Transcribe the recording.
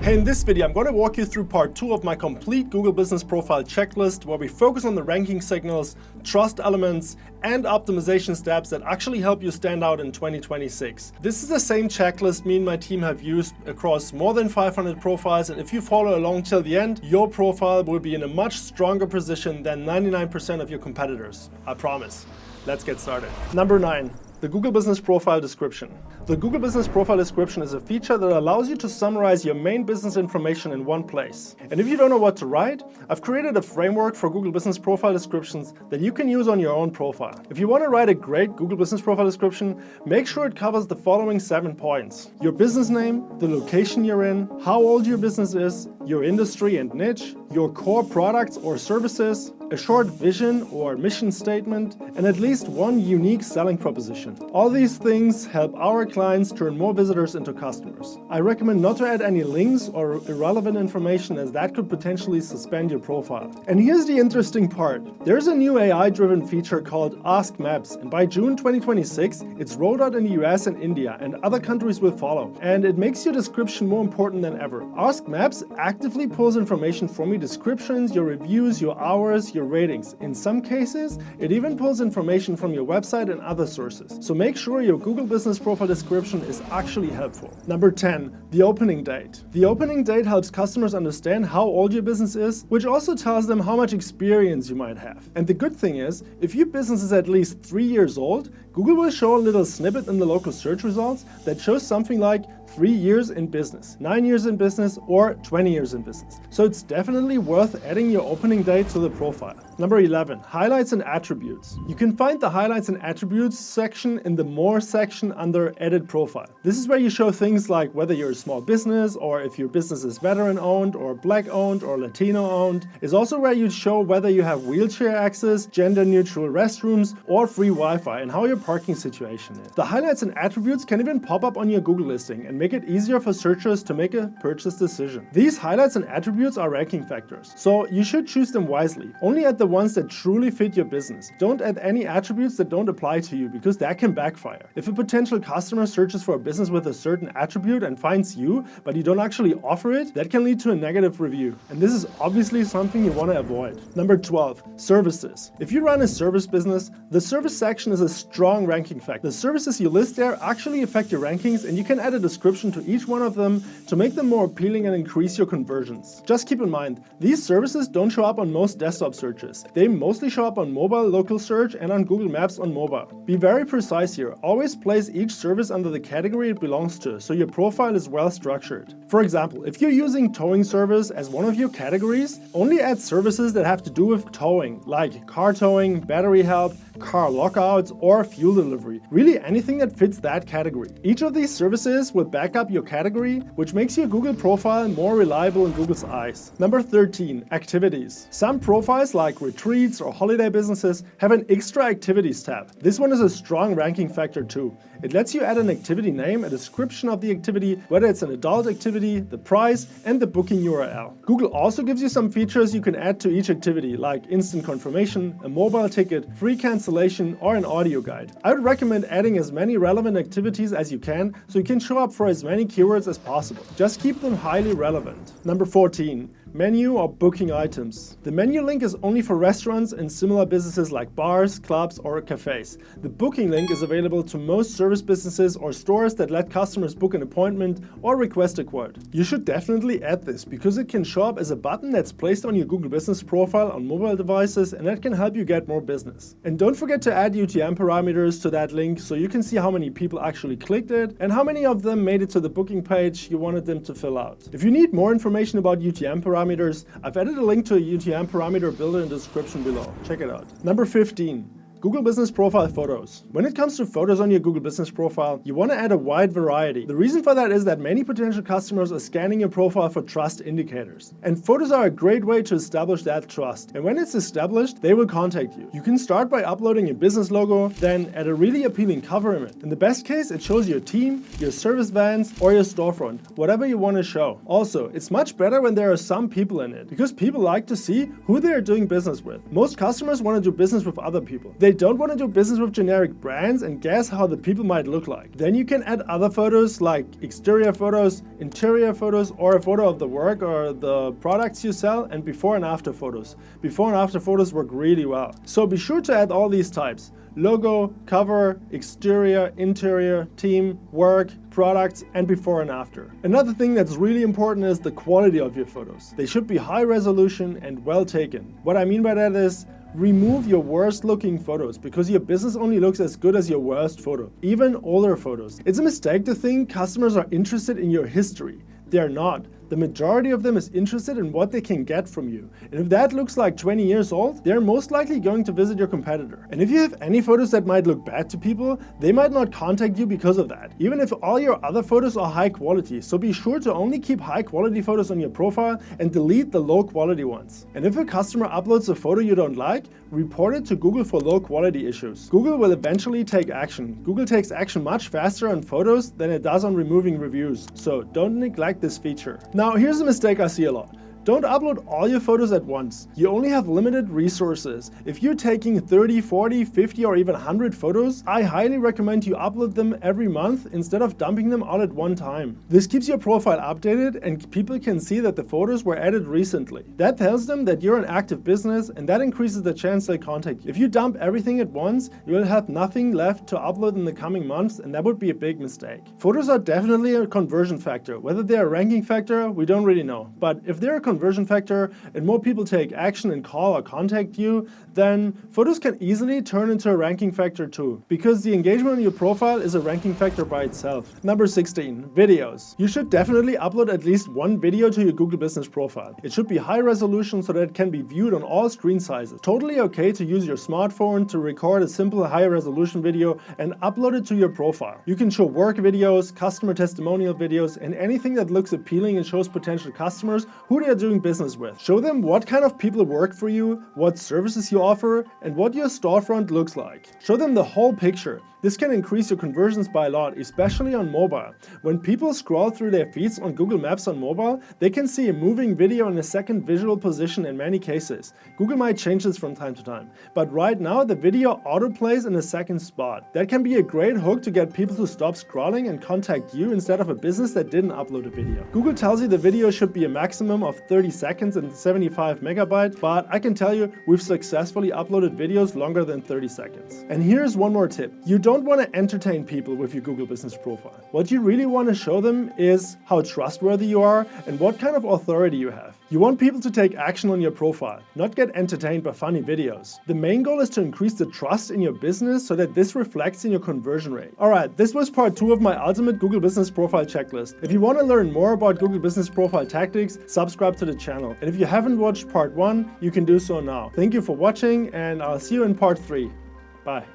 Hey, in this video, I'm going to walk you through part 2 of my complete Google Business Profile checklist, where we focus on the ranking signals, trust elements, and optimization steps that actually help you stand out in 2026. This is the same checklist me and my team have used across more than 500 profiles, and if you follow along till the end, your profile will be in a much stronger position than 99% of your competitors. I promise. Let's get started. Number 9. The Google Business Profile Description. The Google Business Profile Description is a feature that allows you to summarize your main business information in one place. And if you don't know what to write, I've created a framework for Google Business Profile descriptions that you can use on your own profile. If you want to write a great Google Business Profile description, make sure it covers the following 7 points: your business name, the location you're in, how old your business is, your industry and niche, your core products or services, a short vision or mission statement, and at least one unique selling proposition. All these things help our clients turn more visitors into customers. I recommend not to add any links or irrelevant information, as that could potentially suspend your profile. And here's the interesting part. There's a new AI-driven feature called Ask Maps, and by June 2026, it's rolled out in the US and India, and other countries will follow. And it makes your description more important than ever. Ask Maps actively pulls information from your descriptions, your reviews, your hours, your ratings. In some cases, it even pulls information from your website and other sources. So make sure your Google Business Profile description is actually helpful. Number 10, the opening date. The opening date helps customers understand how old your business is, which also tells them how much experience you might have. And the good thing is, if your business is at least 3 years old, Google will show a little snippet in the local search results that shows something like 3 years in business, 9 years in business, or 20 years in business. So it's definitely worth adding your opening date to the profile. Number 11, highlights and attributes. You can find the highlights and attributes section in the More section under Edit Profile. This is where you show things like whether you're a small business, or if your business is veteran owned or black owned or Latino owned. It's also where you show whether you have wheelchair access, gender neutral restrooms, or free Wi-Fi, and how your parking situation is. The highlights and attributes can even pop up on your Google listing and make it easier for searchers to make a purchase decision. These highlights and attributes are ranking factors, so you should choose them wisely. Only add the ones that truly fit your business. Don't add any attributes that don't apply to you, because that can backfire. If a potential customer searches for a business with a certain attribute and finds you, but you don't actually offer it, that can lead to a negative review. And this is obviously something you want to avoid. Number 12, services. If you run a service business, the service section is a strong ranking factor. The services you list there actually affect your rankings, and you can add a description to each one of them to make them more appealing and increase your conversions. Just keep in mind, these services don't show up on most desktop searches. They mostly show up on mobile local search and on Google Maps on mobile. Be very precise here. Always place each service under the category it belongs to, so your profile is well structured. For example, if you're using towing service as one of your categories, only add services that have to do with towing, like car towing, battery help, car lockouts, or fuel delivery. Really anything that fits that category. Each of these services will back up your category, which makes your Google profile more reliable in Google's eyes. Number 13, activities. Some profiles like retreats or holiday businesses have an extra activities tab. This one is a strong ranking factor too. It lets you add an activity name, a description of the activity, whether it's an adult activity, the price, and the booking URL. Google also gives you some features you can add to each activity, like instant confirmation, a mobile ticket, free cancellation, or an audio guide. I would recommend adding as many relevant activities as you can, so you can show up for as many keywords as possible. Just keep them highly relevant. Number 14. Menu or booking items. The menu link is only for restaurants and similar businesses like bars, clubs, or cafes. The booking link is available to most service businesses or stores that let customers book an appointment or request a quote. You should definitely add this, because it can show up as a button that's placed on your Google Business Profile on mobile devices, and that can help you get more business. And don't forget to add UTM parameters to that link, so you can see how many people actually clicked it and how many of them made it to the booking page you wanted them to fill out. If you need more information about UTM parameters, I've added a link to a UTM parameter builder in the description below. Check it out. Number 15. Google Business Profile Photos. When it comes to photos on your Google Business Profile, you want to add a wide variety. The reason for that is that many potential customers are scanning your profile for trust indicators. And photos are a great way to establish that trust. And when it's established, they will contact you. You can start by uploading your business logo, then add a really appealing cover image. In the best case, it shows your team, your service vans, or your storefront, whatever you want to show. Also, it's much better when there are some people in it, because people like to see who they are doing business with. Most customers want to do business with other people. They They don't want to do business with generic brands and guess how the people might look like. Then you can add other photos like exterior photos, interior photos, or a photo of the work or the products you sell, and before and after photos. Before and after photos work really well. So be sure to add all these types: logo, cover, exterior, interior, team, work, products, and before and after. Another thing that's really important is the quality of your photos. They should be high resolution and well taken. What I mean by that is, remove your worst looking photos, because your business only looks as good as your worst photo, even older photos. It's a mistake to think customers are interested in your history. They are not. The majority of them is interested in what they can get from you. And if that looks like 20 years old, they're most likely going to visit your competitor. And if you have any photos that might look bad to people, they might not contact you because of that, even if all your other photos are high quality. So be sure to only keep high quality photos on your profile and delete the low quality ones. And if a customer uploads a photo you don't like, report it to Google for low quality issues. Google will eventually take action. Google takes action much faster on photos than it does on removing reviews. So don't neglect this feature. Now, here's a mistake I see a lot. Don't upload all your photos at once. You only have limited resources. If you're taking 30, 40, 50, or even 100 photos, I highly recommend you upload them every month instead of dumping them all at one time. This keeps your profile updated and people can see that the photos were added recently. That tells them that you're an active business, and that increases the chance they contact you. If you dump everything at once, you will have nothing left to upload in the coming months, and that would be a big mistake. Photos are definitely a conversion factor. Whether they're a ranking factor, we don't really know. But if they're a conversion factor and more people take action and call or contact you, then photos can easily turn into a ranking factor too, because the engagement on your profile is a ranking factor by itself. Number 16, videos. You should definitely upload at least one video to your Google Business profile. It should be high resolution so that it can be viewed on all screen sizes. Totally okay to use your smartphone to record a simple high resolution video and upload it to your profile. You can show work videos, customer testimonial videos, and anything that looks appealing and shows potential customers who they are doing business with. Show them what kind of people work for you, what services you offer, and what your storefront looks like. Show them the whole picture. This can increase your conversions by a lot, especially on mobile. When people scroll through their feeds on Google Maps on mobile, they can see a moving video in a second visual position in many cases. Google might change this from time to time, but right now the video autoplays in a second spot. That can be a great hook to get people to stop scrolling and contact you instead of a business that didn't upload a video. Google tells you the video should be a maximum of 30 seconds and 75 megabytes, but I can tell you we've successfully uploaded videos longer than 30 seconds. And here's one more tip. You don't want to entertain people with your Google Business profile. What you really want to show them is how trustworthy you are and what kind of authority you have. You want people to take action on your profile, not get entertained by funny videos. The main goal is to increase the trust in your business so that this reflects in your conversion rate. Alright, this was part 2 of my ultimate Google Business profile checklist. If you want to learn more about Google Business profile tactics, subscribe to the channel. And if you haven't watched part 1, you can do so now. Thank you for watching, and I'll see you in part 3. Bye.